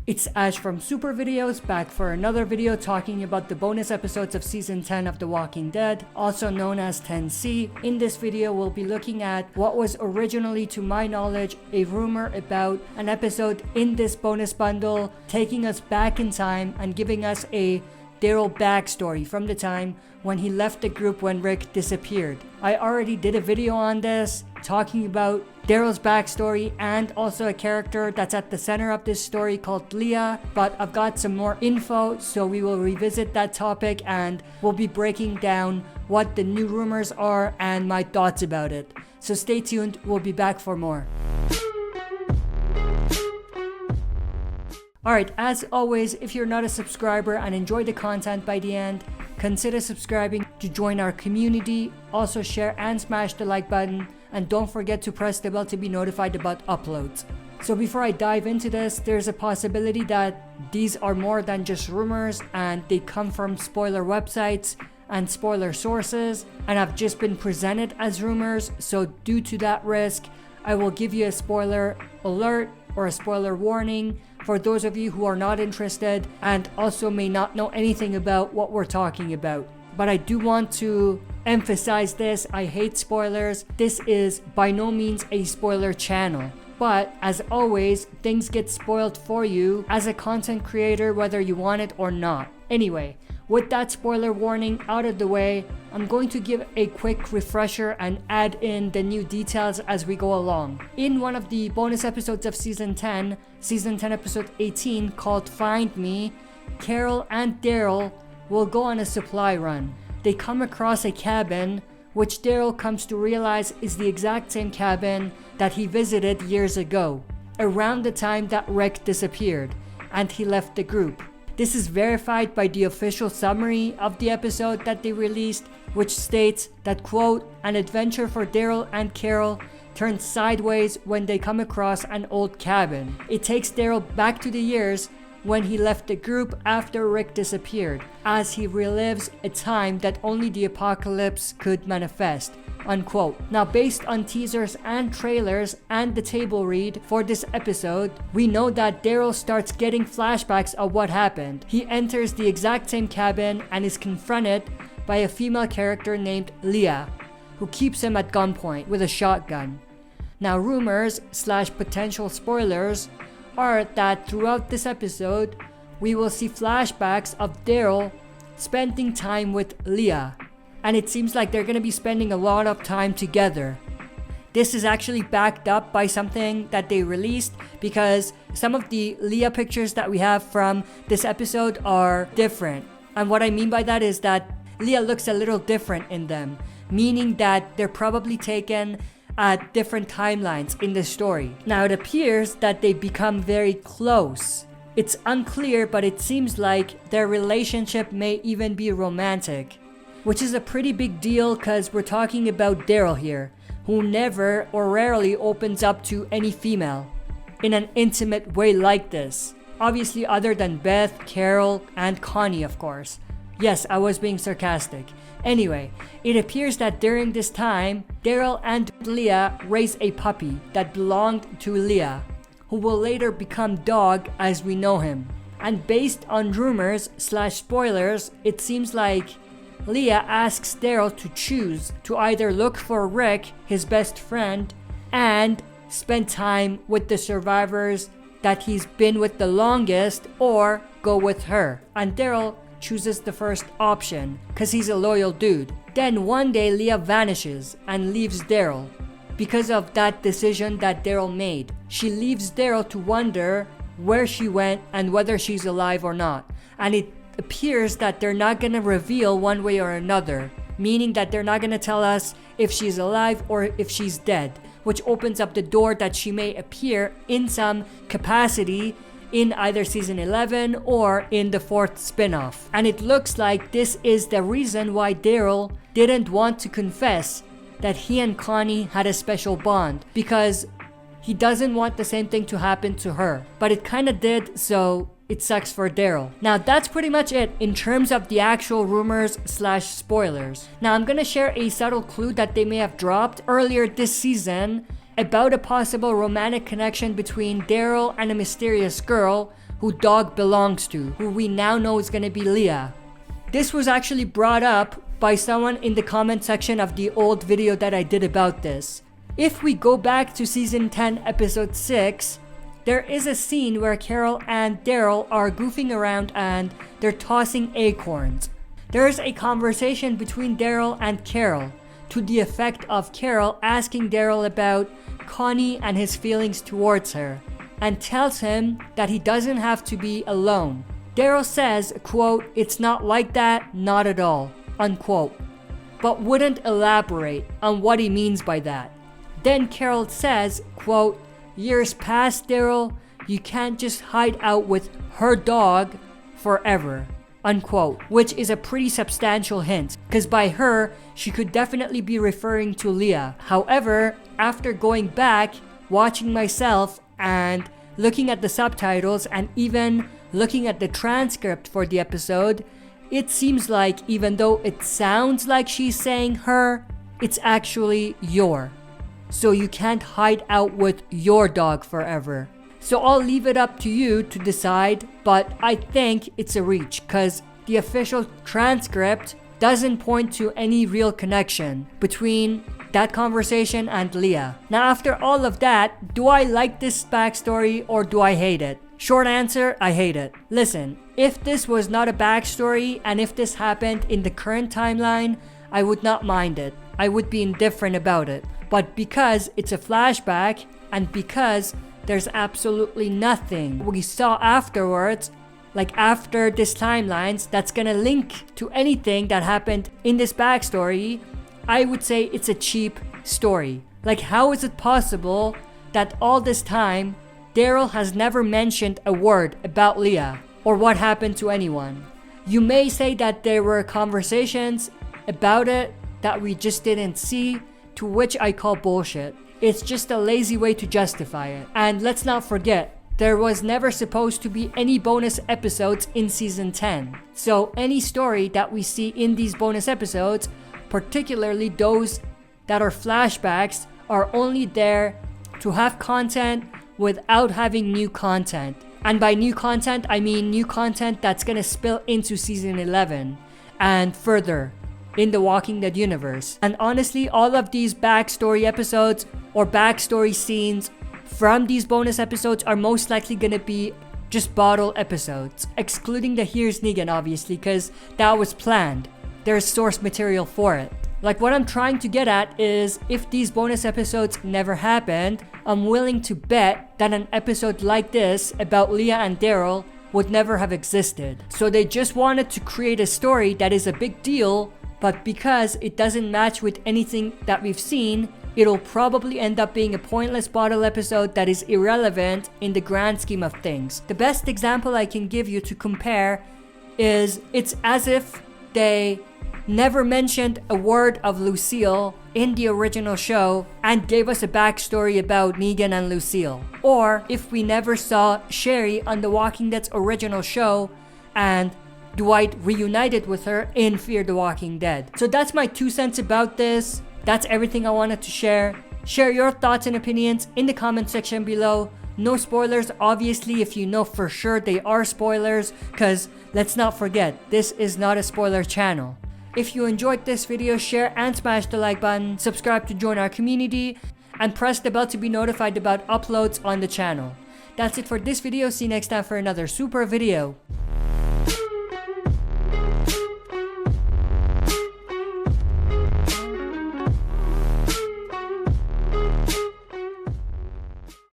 It's Ash from Super Videos, back for another video talking about the bonus episodes of Season 10 of The Walking Dead, also known as 10C. In this video, we'll be looking at what was originally, to my knowledge, a rumor about an episode in this bonus bundle, taking us back in time and giving us a Daryl backstory from the time when he left the group when Rick disappeared. I already did a video on this, talking about Daryl's backstory and also a character that's at the center of this story called Leah, but I've got some more info, so we will revisit that topic and we'll be breaking down what the new rumors are and my thoughts about it. So stay tuned, we'll be back for more. Alright, as always, if you're not a subscriber and enjoy the content by the end, consider subscribing to join our community. Also share and smash the like button, and don't forget to press the bell to be notified about uploads. So before I dive into this, there's a possibility that these are more than just rumors and they come from spoiler websites and spoiler sources and have just been presented as rumors. So due to that risk, I will give you a spoiler alert or a spoiler warning for those of you who are not interested and also may not know anything about what we're talking about. But I do want to emphasize this: I hate spoilers. This is by no means a spoiler channel. But as always, things get spoiled for you as a content creator, whether you want it or not. Anyway, with that spoiler warning out of the way, I'm going to give a quick refresher and add in the new details as we go along. In one of the bonus episodes of Season 10 episode 18 called Find Me, Carol and Daryl will go on a supply run. They come across a cabin, which Daryl comes to realize is the exact same cabin that he visited years ago, around the time that Rick disappeared and he left the group. This is verified by the official summary of the episode that they released, which states that, quote, "An adventure for Daryl and Carol turns sideways when they come across an old cabin." It takes Daryl back to the years when he left the group after Rick disappeared, as he relives a time that only the apocalypse could manifest, unquote. Now, based on teasers and trailers and the table read for this episode, we know that Daryl starts getting flashbacks of what happened. He enters the exact same cabin and is confronted by a female character named Leah, who keeps him at gunpoint with a shotgun. Now, rumors / potential spoilers are that throughout this episode, we will see flashbacks of Daryl spending time with Leah. And it seems like they're going to be spending a lot of time together. This is actually backed up by something that they released, because some of the Leah pictures that we have from this episode are different. And what I mean by that is that Leah looks a little different in them, meaning that they're probably taken at different timelines in the story. Now, it appears that they become very close. It's unclear, but it seems like their relationship may even be romantic, which is a pretty big deal because we're talking about Daryl here, who never or rarely opens up to any female in an intimate way like this. Obviously, other than Beth, Carol, and Connie, of course. Yes, I was being sarcastic. Anyway, it appears that during this time, Daryl and Leah raise a puppy that belonged to Leah, who will later become Dog as we know him. And based on rumors / spoilers, it seems like Leah asks Daryl to choose to either look for Rick, his best friend, and spend time with the survivors that he's been with the longest, or go with her. And Daryl chooses the first option because he's a loyal dude. Then one day Leah vanishes and leaves Daryl because of that decision that Daryl made. She leaves Daryl to wonder where she went and whether she's alive or not. And it appears that they're not gonna reveal one way or another, meaning that they're not gonna tell us if she's alive or if she's dead, which opens up the door that she may appear in some capacity in either season 11 or in the 4th spin-off. And it looks like this is the reason why Daryl didn't want to confess that he and Connie had a special bond, because he doesn't want the same thing to happen to her. But it kinda did, so it sucks for Daryl. Now, that's pretty much it in terms of the actual rumors / spoilers. Now, I'm gonna share a subtle clue that they may have dropped earlier this season about a possible romantic connection between Daryl and a mysterious girl who dog belongs to, who we now know is gonna be Leah. This was actually brought up by someone in the comment section of the old video that I did about this. If we go back to season 10 episode 6, there is a scene where Carol and Daryl are goofing around and they're tossing acorns. There's a conversation between Daryl and Carol to the effect of Carol asking Daryl about Connie and his feelings towards her, and tells him that he doesn't have to be alone. Daryl says, quote, "It's not like that, not at all," unquote, but wouldn't elaborate on what he means by that. Then Carol says, quote, "Years past, Daryl, you can't just hide out with her dog forever," unquote, which is a pretty substantial hint, because by her, she could definitely be referring to Leah. However, after going back, watching myself, and looking at the subtitles, and even looking at the transcript for the episode, it seems like even though it sounds like she's saying her, it's actually your. So you can't hide out with your dog forever. So I'll leave it up to you to decide, but I think it's a reach because the official transcript doesn't point to any real connection between that conversation and Leah. Now after all of that, do I like this backstory or do I hate it? Short answer, I hate it. Listen, if this was not a backstory and if this happened in the current timeline, I would not mind it. I would be indifferent about it. But because it's a flashback and because there's absolutely nothing we saw afterwards, like after this timelines, that's gonna link to anything that happened in this backstory, I would say it's a cheap story. Like, how is it possible that all this time Daryl has never mentioned a word about Leah or what happened to anyone? You may say that there were conversations about it that we just didn't see, to which I call bullshit. It's just a lazy way to justify it. And let's not forget, there was never supposed to be any bonus episodes in season 10. So any story that we see in these bonus episodes, particularly those that are flashbacks, are only there to have content without having new content. And by new content, I mean new content that's gonna spill into season 11 and further in the Walking Dead universe. And honestly, all of these backstory episodes or backstory scenes from these bonus episodes are most likely gonna be just bottle episodes, excluding the Here's Negan obviously, because that was planned. There's source material for it. Like, what I'm trying to get at is, if these bonus episodes never happened, I'm willing to bet that an episode like this about Leah and Daryl would never have existed. So they just wanted to create a story that is a big deal, but because it doesn't match with anything that we've seen, it'll probably end up being a pointless bottle episode that is irrelevant in the grand scheme of things. The best example I can give you to compare is, it's as if they never mentioned a word of Lucille in the original show and gave us a backstory about Negan and Lucille. Or if we never saw Sherry on The Walking Dead's original show and Dwight reunited with her in Fear the Walking Dead. So that's my 2 cents about this. That's everything I wanted to share. Share your thoughts and opinions in the comment section below. No spoilers, obviously, if you know for sure they are spoilers, because let's not forget, this is not a spoiler channel. If you enjoyed this video, share and smash the like button, subscribe to join our community, and press the bell to be notified about uploads on the channel. That's it for this video. See you next time for another super video.